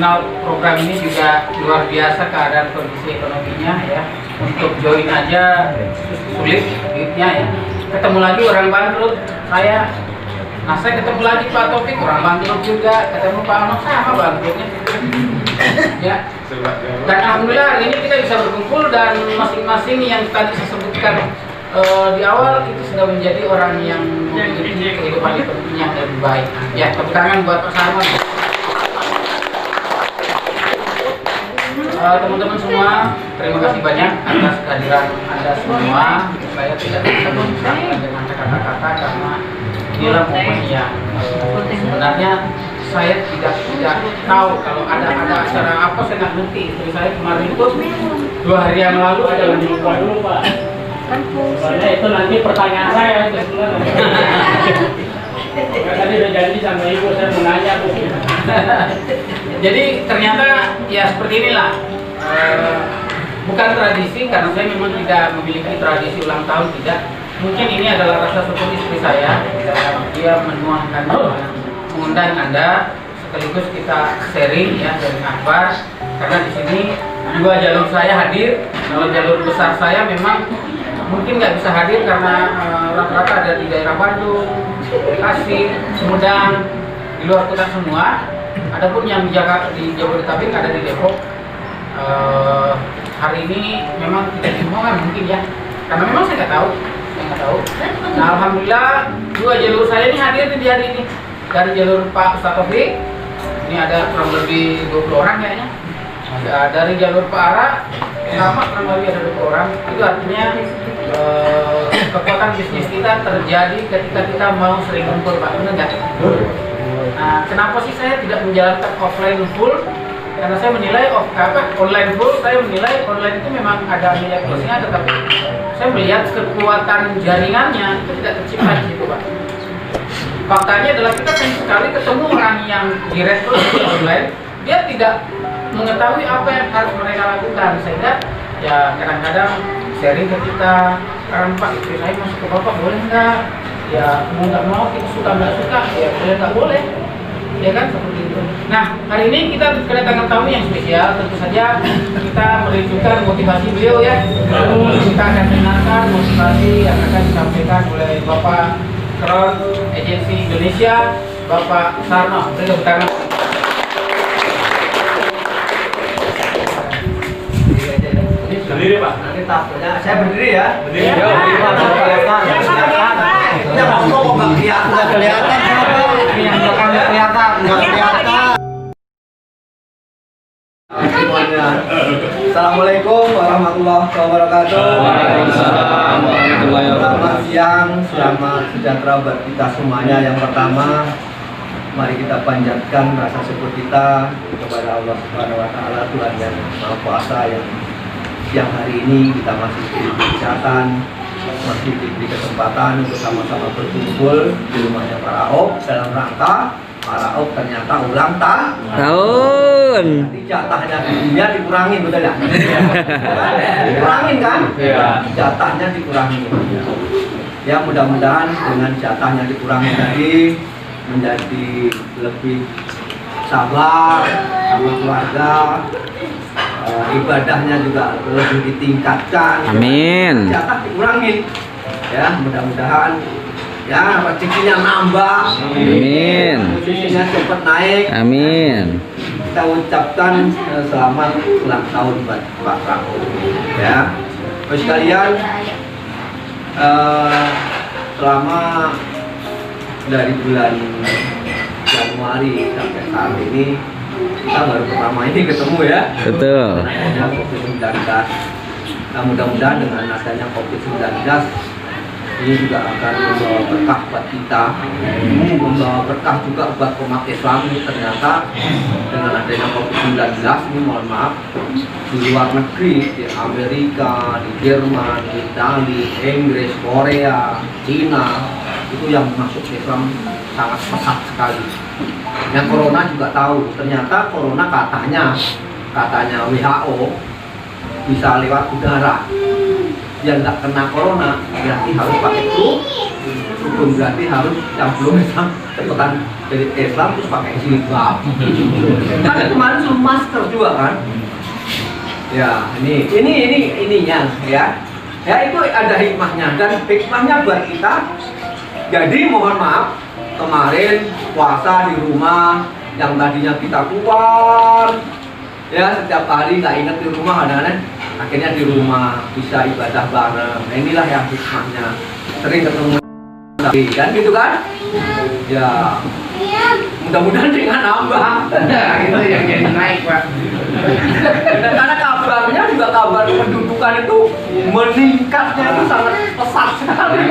mengenal program ini juga luar biasa keadaan kondisi ekonominya ya. Untuk join aja sulit duitnya ya. Ketemu lagi orang bangkrut saya. Nah saya ketemu lagi Pak Taufik orang bangkrut juga. Ketemu Pak Anok sama bangkrutnya. Ya. Dan alhamdulillah hari ini kita bisa berkumpul dan masing-masing yang tadi saya sebutkan di awal itu sudah menjadi orang yang memiliki kehidupan ekonominya yang lebih baik. Ya, tepuk tangan buat Pak Sarman. Teman-teman semua, terima kasih banyak atas kehadiran Anda semua. Saya tidak bisa mengucapkan dengan kata-kata karena inilah momen yang sebenarnya saya tidak tahu kalau ada acara apa, saya nggak ngerti. Jadi saya kemarin itu 2 hari yang lalu ada lagi dulu Pak. Soalnya itu nanti pertanyaan saya itu sebenarnya. Tadi udah janji sama ibu saya mau nanya Bu. Jadi ternyata ya seperti inilah. Bukan tradisi karena saya memang tidak memiliki tradisi ulang tahun, tidak. Mungkin ini adalah rasa syukur istri saya dan dia menuangkan mengundang Anda sekaligus kita sharing ya dari Akbar karena di sini 2 jalur saya hadir. Kalau jalur besar saya memang mungkin nggak bisa hadir karena rata-rata ada di daerah Bandung, Bekasi, Sumedang, di luar kota semua. Adapun yang di Jakarta, di Jabodetabek ada di Depok. Hari ini memang tidak dimohon mungkin ya, karena memang saya nggak tahu. Nah alhamdulillah 2 jalur saya ini hadir di hari ini. Dari jalur Pak Ustadz Taufik, ini ada kurang lebih 20 orang kayaknya. Dari jalur Pak Ara sama kurang lebih ada 20 orang. Itu artinya kekuatan bisnis kita terjadi ketika kita mau sering kumpul Pak, benar nggak? Nah, kenapa sih saya tidak menjalankan offline full? Karena saya menilai online full, saya menilai online itu memang ada nilai plusnya, tetapi saya melihat kekuatan jaringannya itu tidak tercipta di situ Pak. Faktanya adalah kita sering sekali ketemu orang yang direct online, dia tidak mengetahui apa yang harus mereka lakukan, sehingga ya kadang-kadang sharing ke kita, Pak istri saya masuk ke Bapak boleh nggak? Ya mau nggak mau, kita suka nggak suka, ya boleh nggak boleh, ya kan seperti itu. Nah hari ini kita kedatangan tamu yang spesial, tentu saja kita merindukan motivasi beliau ya. Kita akan dengarkan motivasi yang akan disampaikan oleh Bapak Kron Agensi Indonesia, Bapak Sarno. Beri tepuk tangan. Berdiri Pak. Nanti takutnya saya berdiri ya. Berdiri. Ya, nggak ngomong nggak kelihatan siapa. Ini yang belakang nggak kelihatan. Semuanya. Assalamualaikum warahmatullahi wabarakatuh. Waalaikumsalam warahmatullahi wabarakatuh. Selamat siang, selamat sejahtera buat kita semuanya. Yang pertama, mari kita panjatkan rasa syukur kita kepada Allah Subhanahu Wa Taala, Tuhan yang Maha Kuasa, yang siang hari ini kita masih diberi kesehatan, masih diberi kesempatan untuk sama-sama berkumpul di rumahnya Pak Raof dalam rangka Pak Raof ternyata ulang tahun. Nanti jatahnya di dunia dikurangin, betul ya? Dikurangin kan? Jatahnya dikurangin. Ya mudah-mudahan dengan jatahnya dikurangi tadi menjadi lebih sabar sama keluarga, ibadahnya juga lebih ditingkatkan. Amin. Jatah dikurangin. Ya mudah-mudahan ya rezekinya nambah. Amin. Posisinya cepat naik. Amin. Kita ucapkan selamat ulang tahun buat Pak Raof. Ya, terus sekalian selama dari bulan Januari sampai saat ini kita baru pertama ini ketemu ya. Betul. Adanya COVID-19. Nah, mudah-mudahan dengan adanya COVID-19 ini juga akan membawa berkah buat kita, membawa berkah juga buat umat Islam. Ternyata dengan adanya COVID-19 ini, mohon maaf, di luar negeri, di Amerika, di Jerman, di Italia, Inggris, Korea, Cina, itu yang masuk Islam sangat pesat sekali. Yang corona juga tahu, ternyata corona katanya WHO bisa lewat udara. yang nggak kena corona berarti harus pakai flu, hukum berarti harus yang belum Islam cepetan jadi Islam terus pakai jilbab. Kan kemarin suruh masker juga kan? Ya ininya ya. Ya itu ada hikmahnya, dan hikmahnya buat kita. Jadi mohon maaf kemarin puasa di rumah yang tadinya kita keluar ya setiap hari nggak ingat di rumah, kadang-kadang akhirnya di rumah bisa ibadah bareng. Nah, inilah yang hikmahnya, sering ketemu kan gitu kan ya, mudah-mudahan dengan nambah. Nah, itu yang jadi naik, Pak. Karena kabarnya juga kabar pendudukan itu meningkatnya itu sangat pesat sekali.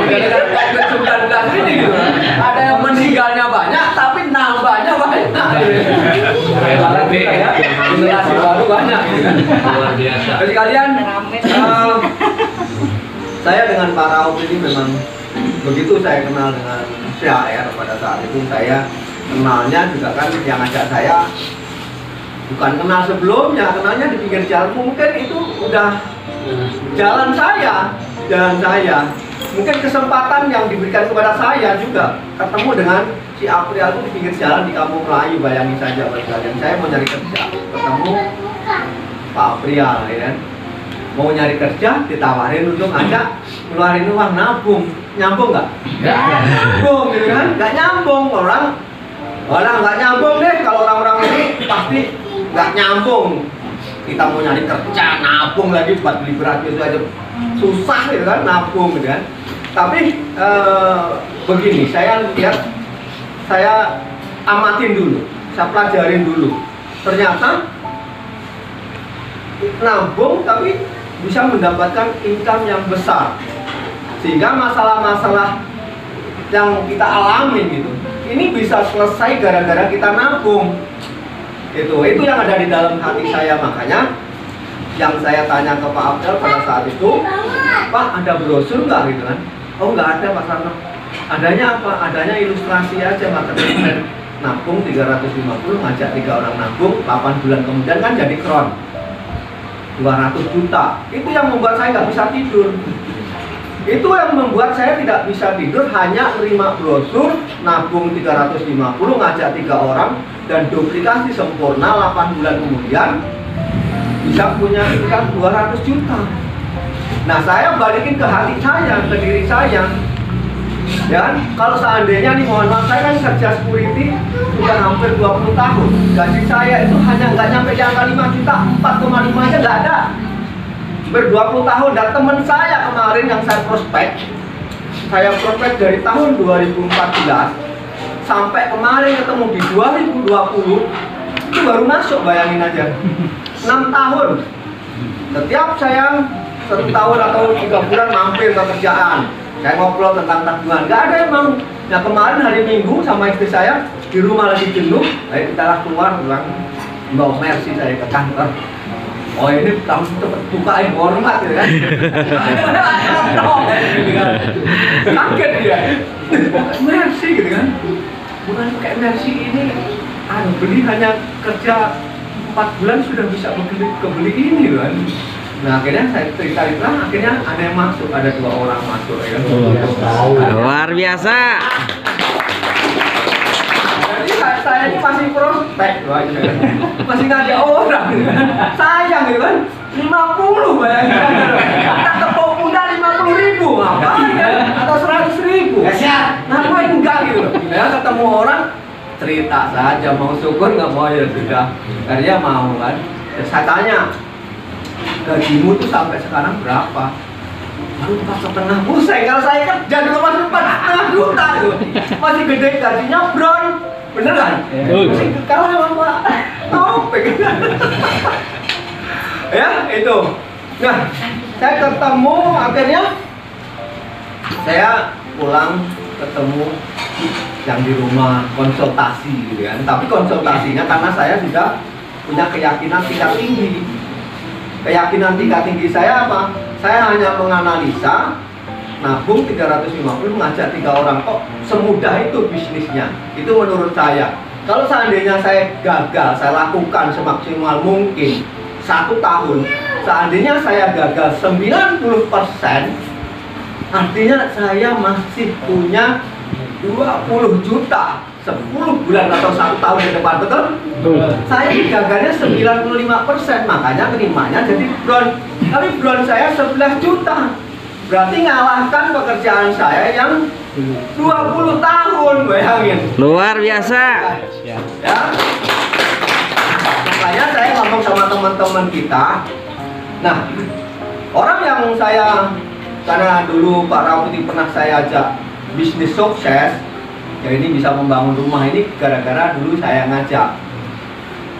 Gara-gara COVID-19 ini gitu. Ada yang meninggalnya banyak tapi nambahnya banyak. Generasi baru banyak. Luar biasa. Jadi kalian saya dengan Pak Rauf ini memang begitu saya kenal dengan CAR pada saat itu, saya kenalnya juga kan yang ngajak saya bukan kenal sebelumnya, kenalnya di pinggir jalan. Mungkin itu udah jalan saya. Mungkin kesempatan yang diberikan kepada saya juga ketemu dengan si April itu di pinggir jalan di Kampung Melayu. Bayangin saja buat kalian, saya mau nyari kerja, ketemu Pak April ya kan. Mau nyari kerja, ditawarin untuk ngajak keluarin uang nabung. Nyambung nggak? Nyambung gitu kan? Nggak nyambung. Orang nggak nyambung deh. Kalau orang-orang ini pasti nggak nyambung. Kita mau nyari kerja, nabung lagi buat beli beras itu aja susah gitu kan, nabung gitu kan. Tapi begini, saya lihat, saya amatin dulu, saya pelajarin dulu. Ternyata nabung tapi bisa mendapatkan income yang besar, sehingga masalah-masalah yang kita alami gitu ini bisa selesai gara-gara kita nabung. Itu yang ada di dalam hati saya. Makanya yang saya tanya ke Pak Abdel pada saat itu, Pak ada brosur nggak gitu kan? Oh nggak ada Pak Sarno. Adanya apa? Adanya ilustrasi aja materi nabung 350, ngajak 3 orang nabung 8 bulan kemudian kan jadi kron 200 juta. Itu yang membuat saya nggak bisa tidur. Itu yang membuat saya tidak bisa tidur, hanya terima brosur nabung 350, ngajak 3 orang dan duplikasi sempurna 8 bulan kemudian bisa punya income 200 juta. Nah, saya balikin ke hati saya, ke diri saya. Ya, kalau seandainya nih, mohon maaf, saya kan kerja security sudah hampir 20 tahun. Gaji saya itu hanya nggak nyampe di angka 5 juta, 4,5 aja nggak ada. Hampir 20 tahun. Dan teman saya kemarin yang saya prospek dari tahun 2014 sampai kemarin ketemu di 2020 itu baru masuk, bayangin aja. 6 tahun. Setiap saya 1 tahun atau 3 bulan mampir ke kerjaan, saya ngobrol tentang tabungan, nggak ada emang. Nah kemarin hari Minggu sama istri saya di rumah lagi jenuh, ayo kita lah keluar pulang, bawa Mercy saya ke kantor. Oh ini tahun cepet bukain hormat ya kan? Kaget dia, Mercy gitu kan? Bukan kayak Mercy ini, beli hanya kerja 4 bulan sudah bisa kebeli ini kan? Nah akhirnya saya cerita, akhirnya ada yang masuk, ada 2 orang masuk ya kan? Luar biasa. Jadi saya ini masih prospek loh, masih ngajak orang gitu kan? Sayang gitu kan? 50 bayangin, kita tepuk pundak 50.000 ngapain kan? Atau 100.000 ngapain enggak gitu loh. Ya ketemu orang cerita saja, mau syukur nggak mau ya sudah, akhirnya mau kan. Ya, saya tanya, gajimu tuh sampai sekarang berapa? Baru 4,5. Pusing, kalau saya kerja di rumah 4,5 juta tuh. Masih gede gajinya Bron. Bener kan? Masih kalah sama Pak Topik. Ya, itu. Nah, saya ketemu, akhirnya saya pulang ketemu yang di rumah konsultasi gitu kan. Tapi konsultasinya karena saya sudah punya keyakinan tingkat tinggi. Keyakinan tingkat tinggi saya apa? Saya hanya menganalisa nabung 350, ngajak 3 orang, kok semudah itu bisnisnya. Itu menurut saya. Kalau seandainya saya gagal, saya lakukan semaksimal mungkin 1 tahun, seandainya saya gagal 90%, artinya saya masih punya 20 juta 10 bulan atau 1 tahun ke depan, betul? Saya gagalnya 95%, makanya terimanya jadi bron. Tapi bron saya 11 juta. Berarti ngalahkan pekerjaan saya yang 20 tahun, bayangin. Luar biasa. Ya. Makanya saya ngomong sama teman-teman kita. Nah, orang yang saya, karena dulu Pak Raputi pernah saya ajak bisnis sukses, ya ini bisa membangun rumah ini gara-gara dulu saya ngajak.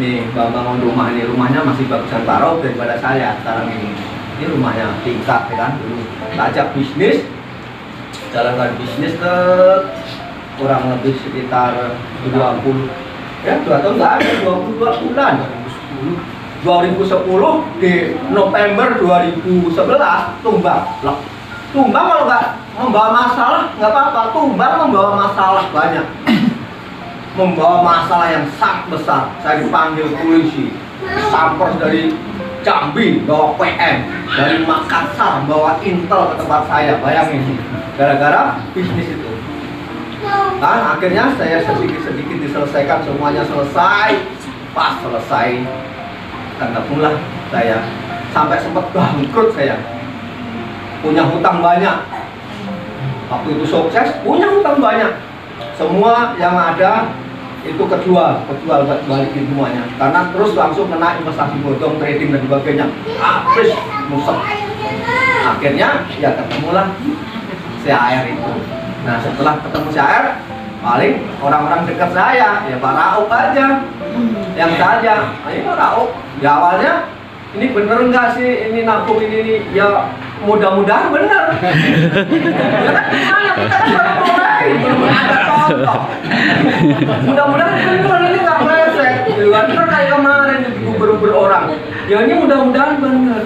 Nih, bangun rumah ini, rumahnya masih bagusan Pak Raputi daripada saya sekarang ini. Ini rumahnya tingkat, ya kan? Dulu kita ajak bisnis, jalankan bisnis ke kurang lebih sekitar 20, ya 2 tahun nggak ada, 22 bulan. 2010 di November 2011 tumbang. Loh, tumbang kalau nggak membawa masalah nggak apa-apa, tumbang membawa masalah banyak. Membawa masalah yang sangat besar. Saya dipanggil polisi, sampers dari Jambi bawa PM, dari Makassar bawa Intel ke tempat saya, bayangin, gara-gara bisnis itu. Nah, akhirnya saya sedikit-sedikit diselesaikan, semuanya selesai. Pas selesai, ketemulah saya, sampai sempat bangkrut saya, punya hutang banyak. Waktu itu sukses, punya hutang banyak. Semua yang ada itu kejual balikin semuanya, karena terus langsung kena investasi bodong, trading dan sebagainya, habis musek. Akhirnya ya ketemulah CAR itu. Nah, setelah ketemu CAR, paling orang-orang dekat saya, ya Pak Rauf aja yang tanya, ini Pak Rauf, ya awalnya ini bener nggak sih ini nabung ini ya mudah-mudahan bener. Ya kan gimana, kita kan baru mulai, belum ada contoh. Mudah-mudahan bener ini nggak meleset, bener kayak kemarin itu berorang. Ya ini mudah-mudahan bener.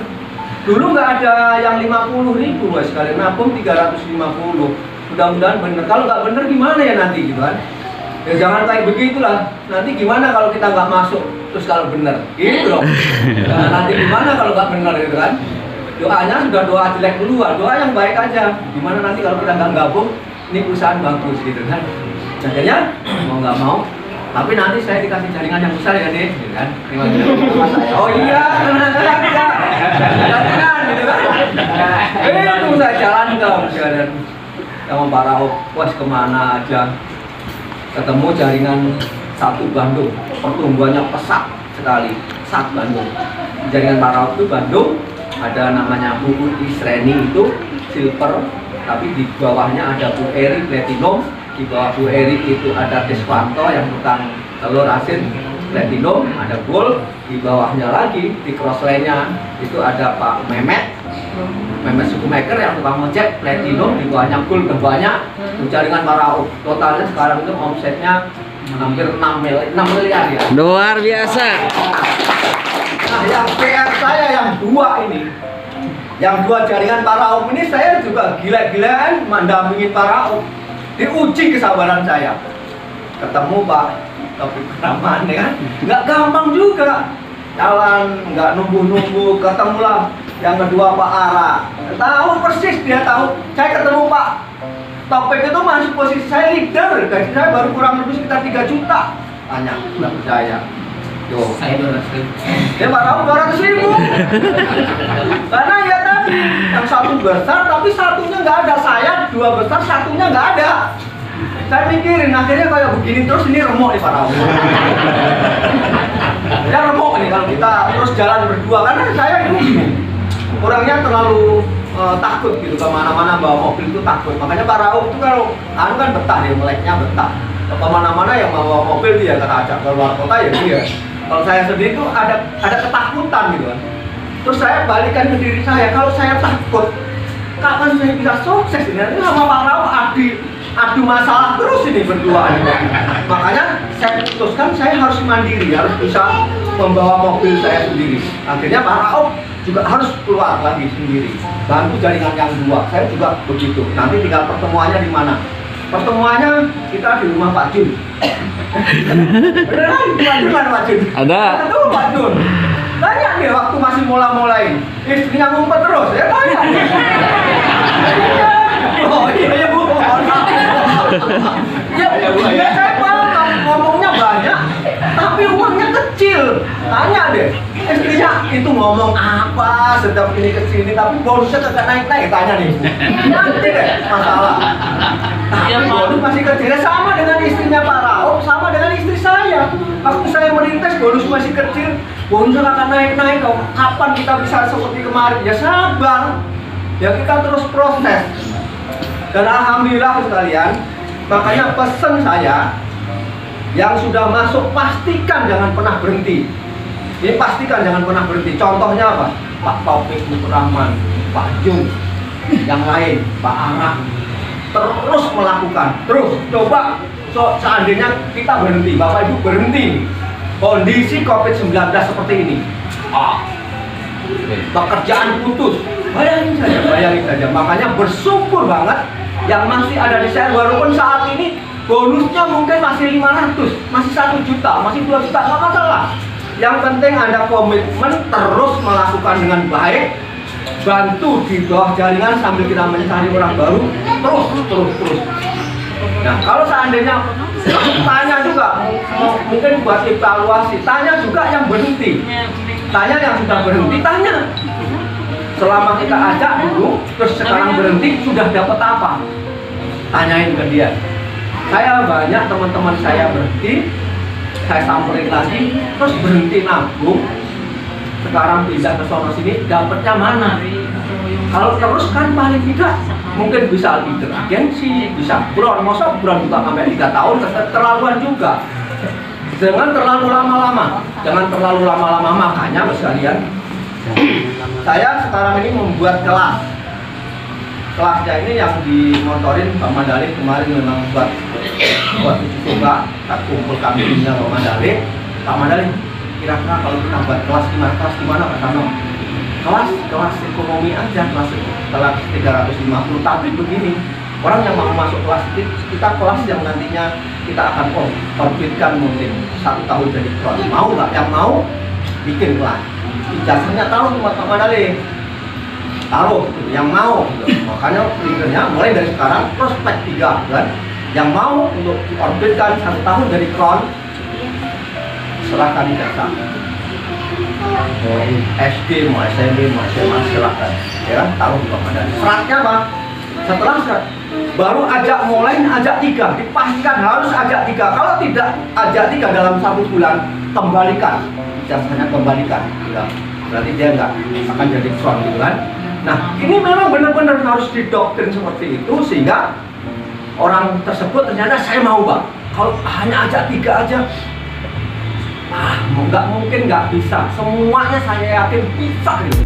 Dulu nggak ada yang 50.000 mas, sekali nabung 350. Mudah-mudahan bener. Kalau nggak bener gimana ya nanti gitu kan? Ya jangan kayak begitulah. Nanti gimana kalau kita nggak masuk terus kalau bener, gitu loh. Nah, nanti gimana kalau nggak bener gitu kan? Doanya sudah doa jelek duluan, doa yang baik aja. Gimana nanti kalau kita nggak gabung, ini perusahaan bagus gitu kan? Akhirnya mau nggak mau, tapi nanti saya dikasih jaringan yang besar ya deh, gitu kan? Terima kasih. Oh iya, jaringan gitu kan? Itu saya jalankan. Sama Pak Rauf, was kemana aja ketemu jaringan satu Bandung, pertumbuhannya pesat sekali, satu Bandung. Jaringan Pak Rauf itu Bandung, ada namanya Bu Isreni itu silver, tapi di bawahnya ada Bu Eri platinum, di bawah Bu Eri itu ada Deswanto yang tukang telur asin platinum, ada gold, di bawahnya lagi di crossline-nya itu ada Pak Mehmet Sukumaker yang tukang ngecek platinum, di bawahnya gold banyak. Jaringan Pak Rauf totalnya sekarang itu omsetnya hampir 6 miliar ya. Luar biasa. Nah, yang PR saya yang dua ini, yang dua jaringan Pak Rauf ini, saya juga gila-gilaan mendampingin Pak Rauf. Diuji kesabaran saya. Ketemu Pak Taufik Rahman ya kan, nggak gampang juga. Jalan nggak nunggu-nunggu, ketemulah yang kedua Pak Ara. Tahu persis, dia tahu. Saya ketemu Pak Taufik itu masih posisi saya leader, gaji saya baru kurang lebih sekitar 3 juta. Tanya, nggak percaya. Yo, Saya 200.000. dia Pak Rauf 200.000. Karena ya tadi, yang satu besar tapi satunya nggak ada. Saya dua besar, satunya nggak ada. Saya mikirin, akhirnya kayak begini terus, ini remuk nih Pak Rauf. Ya remuk nih kalau kita terus jalan berdua, karena saya itu orangnya terlalu takut gitu, kemana-mana bawa mobil itu takut. Makanya Pak Rauf itu kalau kan betah, dia meleknya betah. Kemana-mana yang bawa mobil dia kata ajak ke luar kota ya dia. Kalau saya sendiri itu ada ketakutan gitu kan. Terus saya balikan ke diri saya, kalau saya takut, kapan saya bisa sukses ini? Nanti sama Pak Rauf adu masalah terus ini berdua. Makanya saya putuskan saya harus mandiri, harus bisa membawa mobil saya sendiri. Akhirnya Pak Rauf juga harus keluar lagi sendiri, bantu jaringan yang dua. Saya juga begitu. Nanti tinggal pertemuannya di mana? Pertemuannya kita di rumah Pak Jun. Beneran? Di mana Pak Jun? Ada. Ada Pak Jun. Banyak nih waktu masih masih mola-molain, istrinya ngumpet terus, ya tanya. Oh iya Bu. Ya saya paham, ngomongnya banyak, tapi uangnya kecil. Tanya deh, istrinya itu ngomong apa, sedang ini kesini, tapi bonusnya kagak naik-naik. Tanya nih Bu. Nanti deh masalah. Tapi bonus masih kecil, sama dengan istrinya Pak Rauf, sama dengan istri saya. Waktu saya merintis bonus masih kecil, bonusnya akan naik-naik. Kapan kita bisa seperti kemarin? Ya sabar, ya kita terus proses. Dan alhamdulillah sekalian, makanya pesan saya yang sudah masuk pastikan jangan pernah berhenti. Ini pastikan jangan pernah berhenti. Contohnya apa? Pak Taufik Rahman, Pak Jung, yang lain, Pak Arak, terus melakukan, terus coba. Seandainya kita berhenti, Bapak Ibu berhenti, kondisi COVID-19 seperti ini, pekerjaan putus, bayangin saja. Makanya bersyukur banget yang masih ada di share, walaupun saat ini bonusnya mungkin masih 500, masih 1 juta, masih 2 juta, nggak masalah. Yang penting Anda komitmen terus melakukan dengan baik, bantu di bawah jaringan sambil kita mencari orang baru, terus. Nah, kalau seandainya tanya juga, mungkin buat evaluasi, tanya juga yang berhenti, tanya yang sudah berhenti, tanya. Selama kita ajak dulu, terus sekarang berhenti, sudah dapat apa? Tanyain ke dia. Saya banyak teman-teman saya berhenti, saya samperin lagi, terus berhenti nabung. Sekarang pindah ke sono sini, dapatnya mana? Kalau terus kan paling tidak mungkin bisa leader agensi, bisa buron, masa buron juga sampai 3 tahun, terlaluan juga. Jangan terlalu lama-lama, makanya sekalian. Saya sekarang ini membuat kelas. Kelasnya ini yang dimotorin Pak Mandali kemarin memang buat uji coba. Kita kumpulkan timnya Pak Mandali. Pak Mandali, kira-kira kalau kita buat kelas gimana Pak Tano? Kelas ekonomi aja, kelas 350. Tapi begini, orang yang mau masuk kelas kita kelas yang nantinya kita akan orbitkan mungkin 1 tahun jadi kron. Mau nggak? Yang mau bikin kelas. Ijazahnya taruh buat Pak Mandali, taruh yang mau gitu. Makanya leadernya mulai dari sekarang prospek 3 kan, yang mau untuk diorbitkan 1 tahun dari kron, serahkan ijazah. Mau SD, mau SMP, mau SMA, silahkan, ya kan, taruh di Pak Mandali. Syaratnya apa? Setelah syarat baru ajak 3, dipastikan harus ajak 3. Kalau tidak ajak 3 dalam 1 bulan, kembalikan ijazahnya, kembalikan ya. Berarti dia nggak akan jadi front gitu kan. Nah ini memang benar-benar harus didoktrin seperti itu, sehingga orang tersebut ternyata saya mau Pak. Kalau hanya ajak 3 aja, nggak mungkin, nggak bisa. Semuanya saya yakin bisa gitu.